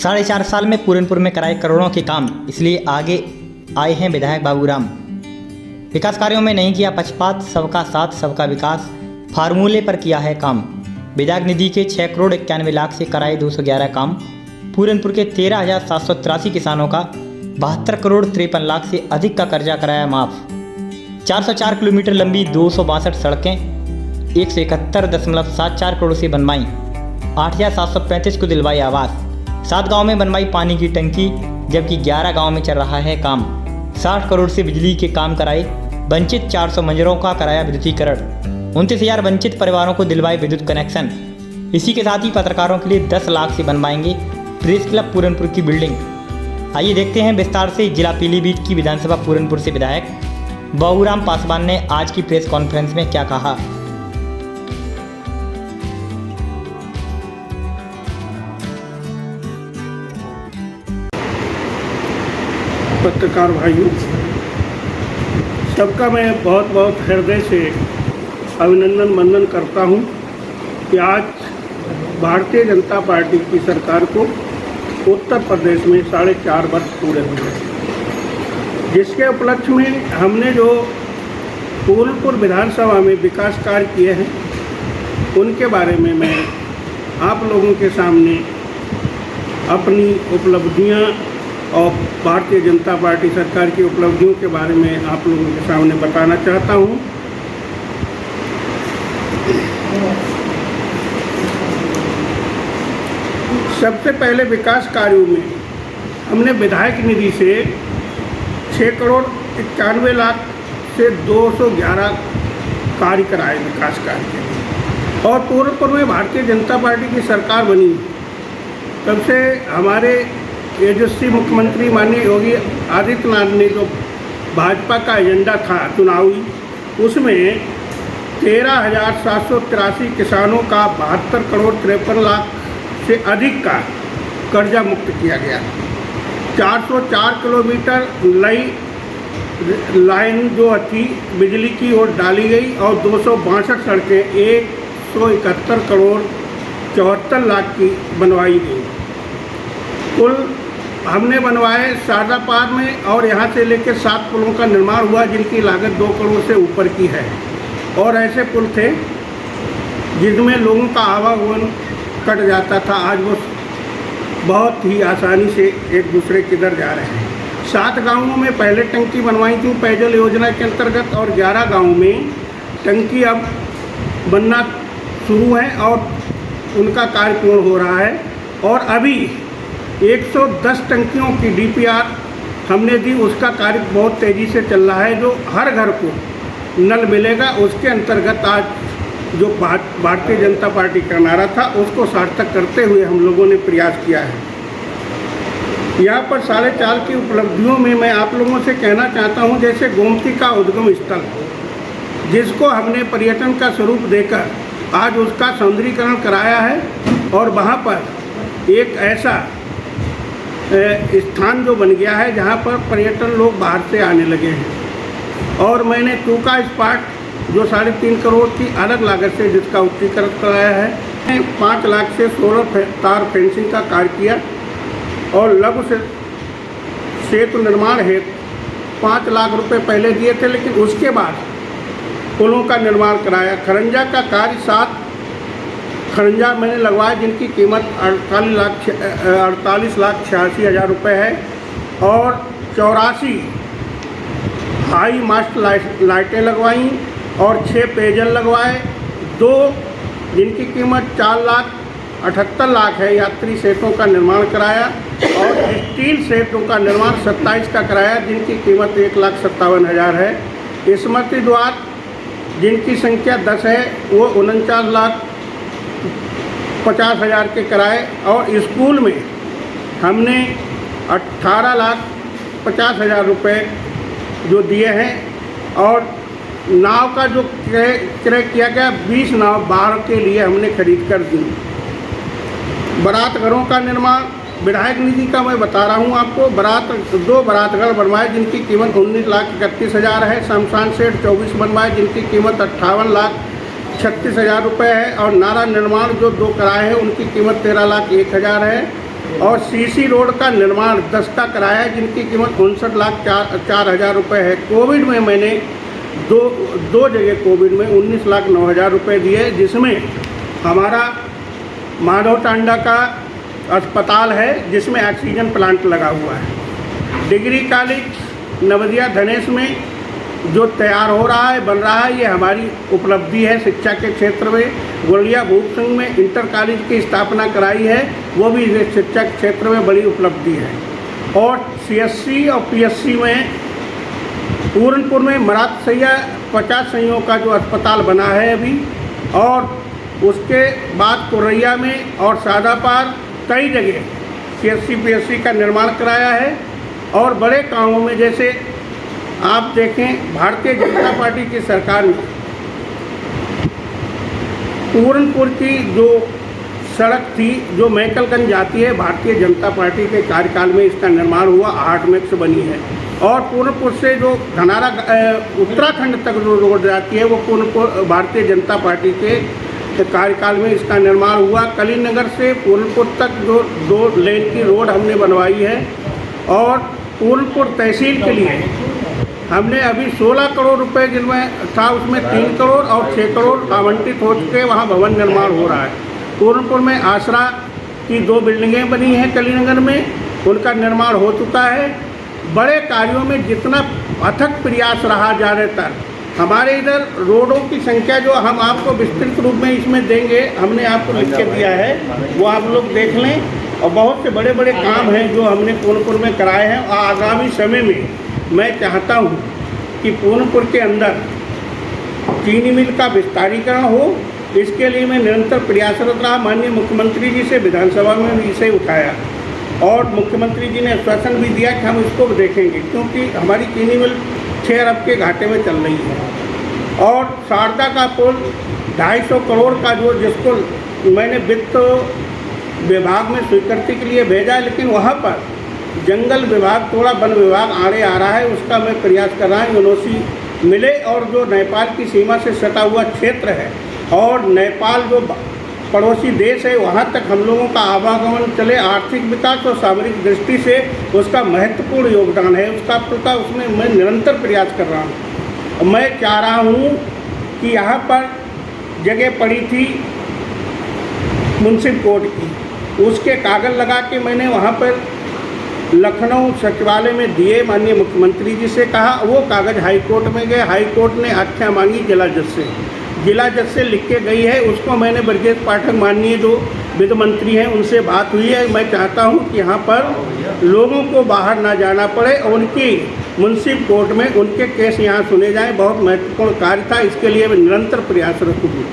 4.5 साल में पूरनपुर में कराए करोड़ों के काम, इसलिए आगे आए हैं विधायक बाबूराम। विकास कार्यों में नहीं किया पक्षपात, सबका साथ सबका विकास फार्मूले पर किया है काम। विधायक निधि के 6 करोड़ 91 लाख से कराए 211 काम। पूरनपुर के 13,783 किसानों का 72 करोड़ 53 लाख से अधिक का कर्जा कराया माफ। 404 किलोमीटर लंबी 262 सड़कें 171.74 करोड़ से बनवाई। 8,735 को दिलवाई आवास। 7 गांव में बनवाई पानी की टंकी, जबकि 11 गांव में चल रहा है काम। 60 करोड़ से बिजली के काम कराए। वंचित 400 मंजरों का कराया विद्युतीकरण। 29,000 वंचित परिवारों को दिलवाए विद्युत कनेक्शन। इसी के साथ ही पत्रकारों के लिए 10 लाख से बनवाएंगे प्रेस क्लब पूरनपुर की बिल्डिंग। आइए देखते हैं विस्तार से जिला पीलीभीत की विधानसभा पूरनपुर से विधायक बाबूराम पासवान ने आज की प्रेस कॉन्फ्रेंस में क्या कहा। पत्रकार भाइयों, सबका मैं बहुत बहुत हृदय से अभिनंदन वंदन करता हूं कि आज भारतीय जनता पार्टी की सरकार को उत्तर प्रदेश में 4.5 वर्ष पूरे हुए, जिसके उपलक्ष्य में हमने जो पूरनपुर विधानसभा में विकास कार्य किए हैं उनके बारे में मैं आप लोगों के सामने अपनी उपलब्धियां और भारतीय जनता पार्टी सरकार की उपलब्धियों के बारे में आप लोगों के सामने बताना चाहता हूं। सबसे पहले विकास कार्यों में हमने विधायक निधि से 6 करोड़ 91 लाख से 211 कार्य कराए विकास कार्य। और पूरनपुर में भारतीय जनता पार्टी की सरकार बनी तब से हमारे यशस्वी मुख्यमंत्री माननीय योगी आदित्यनाथ ने जो भाजपा का एजेंडा था चुनावी, उसमें 13,783 किसानों का 72 करोड़ 53 लाख से अधिक का कर्जा मुक्त किया गया। 404 किलोमीटर नई लाइन जो थी बिजली की वो डाली गई और 262 सड़कें 171 करोड़ 74 लाख की बनवाई गई। कुल हमने बनवाए शारदापार में और यहाँ से लेकर 7 पुलों का निर्माण हुआ, जिनकी लागत 2 करोड़ से ऊपर की है। और ऐसे पुल थे जिनमें लोगों का आवागमन कट जाता था, आज वो बहुत ही आसानी से एक दूसरे किधर जा रहे हैं। 7 गांवों में पहले टंकी बनवाई थी पेयजल योजना के अंतर्गत और 11 गाँव में टंकी अब बनना शुरू है और उनका कार्य पूर्ण हो रहा है। और अभी 110 टंकियों की डीपीआर हमने दी, उसका कार्य बहुत तेज़ी से चल रहा है। जो हर घर को नल मिलेगा, उसके अंतर्गत आज जो भारतीय जनता पार्टी का नारा था उसको सार्थक करते हुए हम लोगों ने प्रयास किया है। यहाँ पर 4.5 की उपलब्धियों में मैं आप लोगों से कहना चाहता हूँ, जैसे गोमती का उद्गम स्थल जिसको हमने पर्यटन का स्वरूप देकर आज उसका सौंदर्यीकरण कराया है और वहाँ पर एक ऐसा स्थान जो बन गया है जहाँ पर पर्यटन लोग बाहर से आने लगे हैं। और मैंने चूका स्पॉट जो 3.5 करोड़ की अलग लागत से जिसका उच्चीकरण कराया है, 5 लाख से 16 तार फेंसिंग का कार्य किया और लघु से सेतु निर्माण हेतु 5 लाख रुपए पहले दिए थे, लेकिन उसके बाद पुलों का निर्माण कराया। खरंजा का कार्य 7 खरंजा मैंने लगवाया जिनकी कीमत 48 लाख 86 हज़ार रुपये है। और 84 हाई मास्ट लाइटें लगवाई और 6 पेयजल लगवाए। 2 जिनकी कीमत 4 लाख 78 लाख है यात्री सेतों का निर्माण कराया और स्टील सेतों का निर्माण 27 का कराया जिनकी कीमत 1,57,000 है। स्मृति द्वार जिनकी संख्या 10 है वो 49 लाख 50 हज़ार के कराए। और स्कूल में हमने 18 लाख 50 हज़ार रुपये जो दिए हैं। और नाव का जो क्रय किया गया 20 नाव बाढ़ के लिए हमने खरीद कर दी। बारात घरों का निर्माण विधायक निधि का मैं बता रहा हूँ आपको। 2 बारात घर बनवाए जिनकी कीमत 19 लाख 31 हज़ार है। शमशान सेठ 24 बनवाए जिनकी कीमत 58 लाख 36 हज़ार रुपये है। और नाला निर्माण जो 2 कराए हैं उनकी कीमत 13 लाख 1 हज़ार है। और सीसी रोड का निर्माण 10 का कराया है, जिनकी कीमत 59,04,000 रुपये है। कोविड में मैंने दो जगह कोविड में 19,09,000 रुपये दिए, जिसमें हमारा माधव टांडा का अस्पताल है जिसमें ऑक्सीजन प्लांट लगा हुआ है। डिग्री कॉलेज नवदिया धनेश में जो तैयार हो रहा है, बन रहा है, ये हमारी उपलब्धि है शिक्षा के क्षेत्र में। गोलिया भूप सिंह में इंटर कॉलेज की स्थापना कराई है, वो भी शिक्षा के क्षेत्र में बड़ी उपलब्धि है। और CSC और PSC में पूरनपुर में मराठ सैया 50 सैयों का जो अस्पताल बना है अभी, और उसके बाद कोरैया में और सादापार कई जगह CSC PSC का निर्माण कराया है। और बड़े कामों में जैसे आप देखें, भारतीय जनता पार्टी की सरकार में पूरनपुर की जो सड़क थी जो मैकलगंज जाती है, भारतीय जनता पार्टी के कार्यकाल में इसका निर्माण हुआ, 8 मैक्स बनी है। और पूरनपुर से जो धनारा उत्तराखंड तक जो रोड जाती है, वो पूरनपुर भारतीय जनता पार्टी के कार्यकाल में इसका निर्माण हुआ। कलीनगर से पूरनपुर तक जो 2 लेन की रोड हमने बनवाई है। और पूरनपुर तहसील के लिए हमने अभी 16 करोड़ रुपए जिनमें था, उसमें 3 करोड़ और 6 करोड़ आवंटित हो चुके, वहाँ भवन निर्माण हो रहा है। पूरनपुर में आसरा की 2 बिल्डिंगें बनी हैं कलीनगर में, उनका निर्माण हो चुका है। बड़े कार्यों में जितना अथक प्रयास रहा ज़्यादातर हमारे इधर रोडों की संख्या जो हम आपको विस्तृत रूप में इसमें देंगे, हमने आपको लिख के दिया है, वो आप लोग देख लें। और बहुत से बड़े बड़े काम हैं जो हमने पूरनपुर में कराए हैं। और आगामी समय में मैं चाहता हूँ कि पूरनपुर के अंदर चीनी मिल का विस्तारीकरण हो, इसके लिए मैं निरंतर प्रयासरत रहा। माननीय मुख्यमंत्री जी से विधानसभा में भी इसे उठाया और मुख्यमंत्री जी ने आश्वासन भी दिया कि हम इसको देखेंगे, क्योंकि हमारी चीनी मिल 6 अरब के घाटे में चल रही है। और शारदा का पुल 250 करोड़ का जो जिसको मैंने वित्त विभाग में स्वीकृति के लिए भेजा, लेकिन वहाँ पर जंगल विभाग थोड़ा वन विभाग आड़े आ रहा है, उसका मैं प्रयास कर रहा हूँ NOC मिले। और जो नेपाल की सीमा से सटा हुआ क्षेत्र है और नेपाल जो पड़ोसी देश है, वहाँ तक हम लोगों का आवागमन चले, आर्थिक विकास और सामरिक दृष्टि से उसका महत्वपूर्ण योगदान है। उसमें मैं निरंतर प्रयास कर रहा हूँ। मैं चाह रहा हूँ कि यहाँ पर जगह पड़ी थी मुंसिफ कोर्ट की, उसके कागज़ लगा के मैंने वहाँ पर लखनऊ सचिवालय में दिए। माननीय मुख्यमंत्री जी से कहा, वो कागज़ हाई कोर्ट में गए, हाई कोर्ट ने आज्ञा मांगी जिला जज से लिख के गई है। उसको मैंने ब्रजेश पाठक माननीय जो वित्त मंत्री हैं उनसे बात हुई है। मैं चाहता हूं कि यहाँ पर लोगों को बाहर ना जाना पड़े और उनकी मुंसिफ कोर्ट में उनके केस यहाँ सुने जाएं। बहुत महत्वपूर्ण कार्य था, इसके लिए मैं निरंतर प्रयासरत हूँ।